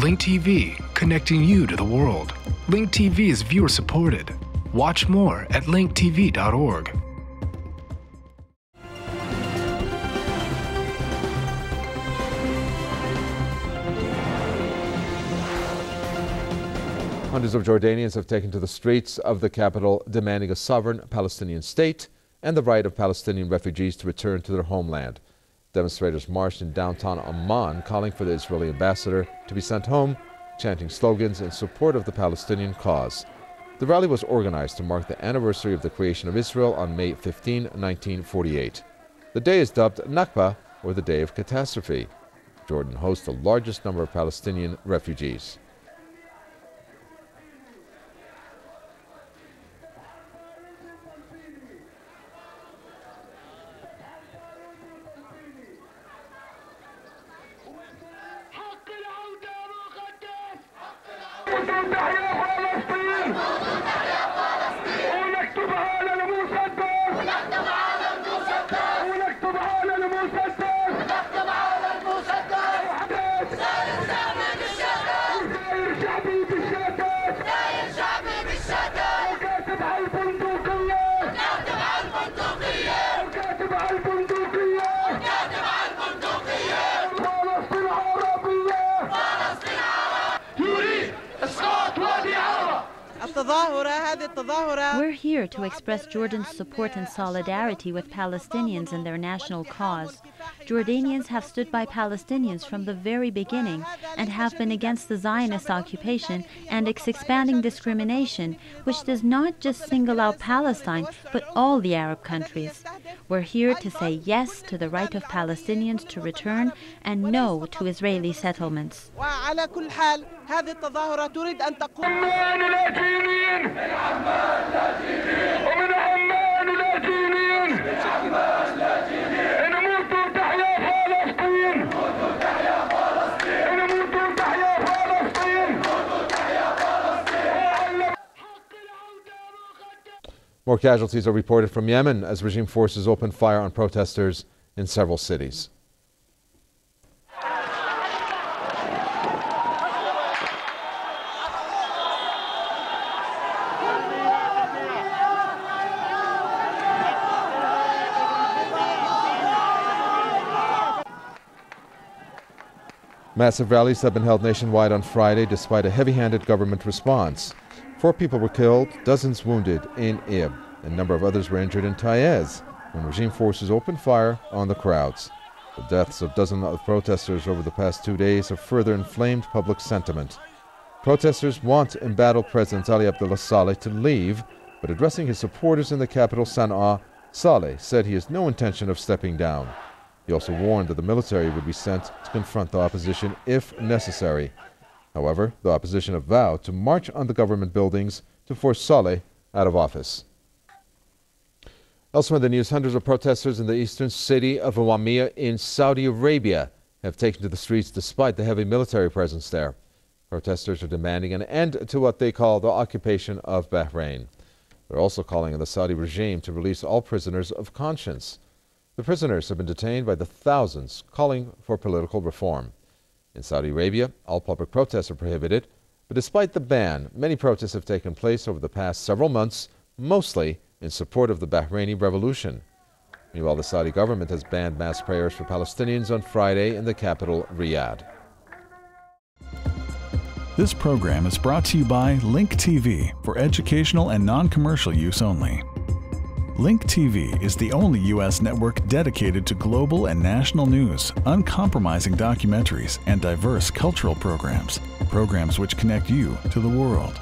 Link TV, connecting you to the world. Link TV is viewer supported. Watch more at linktv.org. Hundreds of Jordanians have taken to the streets of the capital demanding a sovereign Palestinian state and the right of Palestinian refugees to return to their homeland. Demonstrators marched in downtown Amman calling for the Israeli ambassador to be sent home, chanting slogans in support of the Palestinian cause. The rally was organized to mark the anniversary of the creation of Israel on May 15, 1948. The day is dubbed Nakba, or the Day of Catastrophe. Jordan hosts the largest number of Palestinian refugees. We're here to express Jordan's support and solidarity with Palestinians in their national cause. Jordanians have stood by Palestinians from the very beginning and have been against the Zionist occupation and its expanding discrimination, which does not just single out Palestine, but all the Arab countries. We're here to say yes to the right of Palestinians to return and no to Israeli settlements. More casualties are reported from Yemen as regime forces open fire on protesters in several cities. Massive rallies have been held nationwide on Friday despite a heavy-handed government response. 4 people were killed, dozens wounded in Ib. A number of others were injured in Taiz when regime forces opened fire on the crowds. The deaths of dozens of protesters over the past 2 days have further inflamed public sentiment. Protesters want embattled President Ali Abdullah Saleh to leave, but addressing his supporters in the capital Sana'a, Saleh said he has no intention of stepping down. He also warned that the military would be sent to confront the opposition if necessary. However, the opposition have vowed to march on the government buildings to force Saleh out of office. Elsewhere in the news, hundreds of protesters in the eastern city of Wamia in Saudi Arabia have taken to the streets despite the heavy military presence there. Protesters are demanding an end to what they call the occupation of Bahrain. They're also calling on the Saudi regime to release all prisoners of conscience. The prisoners have been detained by the thousands, calling for political reform. In Saudi Arabia, all public protests are prohibited, but despite the ban, many protests have taken place over the past several months, mostly in support of the Bahraini revolution. Meanwhile, the Saudi government has banned mass prayers for Palestinians on Friday in the capital, Riyadh. This program is brought to you by Link TV for educational and non-commercial use only. Link TV is the only U.S. network dedicated to global and national news, uncompromising documentaries, and diverse cultural programs. Programs which connect you to the world.